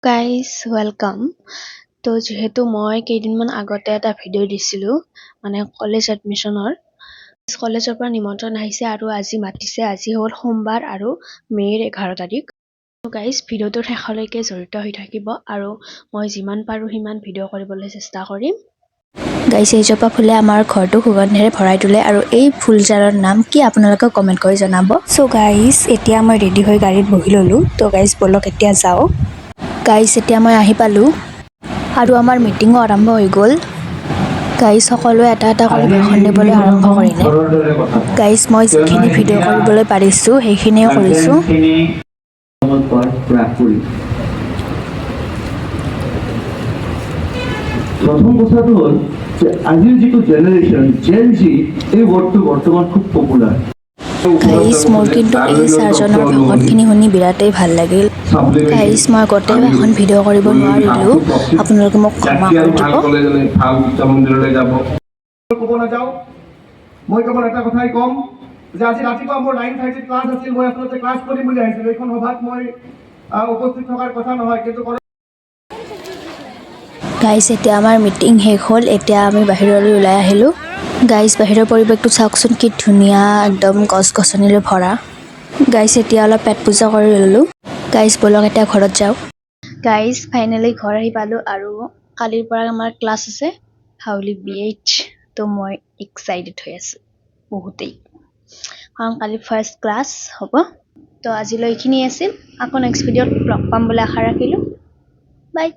Guys welcome. তো যিহেতু মই কেইদিনমান আগতে এটা ভিডিঅ' দিছিলোঁ মানে কলেজ এডমিশ্যনৰ কলেজৰ পৰা নিমন্ত্ৰণ আহিছে আৰু আজি মাতিছে। আজি হ'ল সোমবাৰ আৰু মে'ৰ 11 তাৰিখ। গাইজ ভিডিঅ'টোৰ শেষলৈকে জড়িত হৈ থাকিব আৰু মই যিমান পাৰোঁ সিমান ভিডিঅ' কৰিবলৈ চেষ্টা কৰিম। গাইজ এইজোপা ফুলে আমাৰ ঘৰটো সুগন্ধেৰে ভৰাই তোলে আৰু এই ফুলজাৰৰ নাম কি আপোনালোকে কমেণ্ট কৰি জনাব। চ' গাইজ এতিয়া মই ৰেডি হৈ গাড়ীত বহি ল'লোঁ। তো গাইজ ব'লক এতিয়া যাওঁ। গাইজ এতিয়া মই আহি পালোঁ আৰু আমাৰ মিটিঙো আৰম্ভ হৈ গ'ল। গাইজ সকলোৱে এটা এটা কৰি ভাষণ দিবলৈ আৰম্ভ কৰিলে। গাইজ মই যিখিনি ভিডিঅ' কৰিবলৈ পাৰিছোঁ সেইখিনিয়ে কৰিছোঁ। প্ৰথম কথাটো হ'ল যে আজিৰ যিটো জেনেৰেশ্যন জেন জি এই ৱৰ্ডটো বৰ্তমান খুব পপুলাৰ। গাইজ মোৰ কিন্তু এই চাৰজনৰ ভাষণখিনি শুনি বিৰাটেই ভাল লাগিল। গাইজ মই গোটেই ভাষণ ভিডিঅ' কৰিব নোৱাৰিলোঁ, আপোনালোকে মোক ক্ষমা কৰি দিব। ক'ব নাযাওঁ, মই কেৱল এটা কথাই ক'ম যে আজি ৰাতিপুৱা মোৰ 9:30 ক্লাছ আছিল। মই আচলতে ক্লাছ কৰিম বুলি আহিছিলোঁ। এইখন সভাত মই উপস্থিত থকাৰ কথা নহয়, কিন্তু গাইজ এতিয়া আমাৰ মিটিং শেষ হ'ল। এতিয়া আমি বাহিৰলৈ ওলাই আহিলোঁ। গাইজ বাহিৰৰ পৰিৱেশটো চাওকচোন কি ধুনীয়া, একদম গছ গছনিৰে ভৰা। গাইজ এতিয়া অলপ পেট পূজা কৰি ল'লোঁ। গাইজ ব'লক এতিয়া ঘৰত যাওঁ। গাইজ ফাইনেলি ঘৰ আহি পালোঁ আৰু কালিৰ পৰা আমাৰ ক্লাছ আছে হাউলি BH। তো মই এক্সাইটেড হৈ আছোঁ বহুতেই, কাৰণ কালি ফাৰ্ষ্ট ক্লাছ হ'ব। তো আজিলৈ এইখিনি আছিল। আকৌ নেক্সট ভিডিঅ'ত লগ পাম বুলি আশা ৰাখিলোঁ। বাই।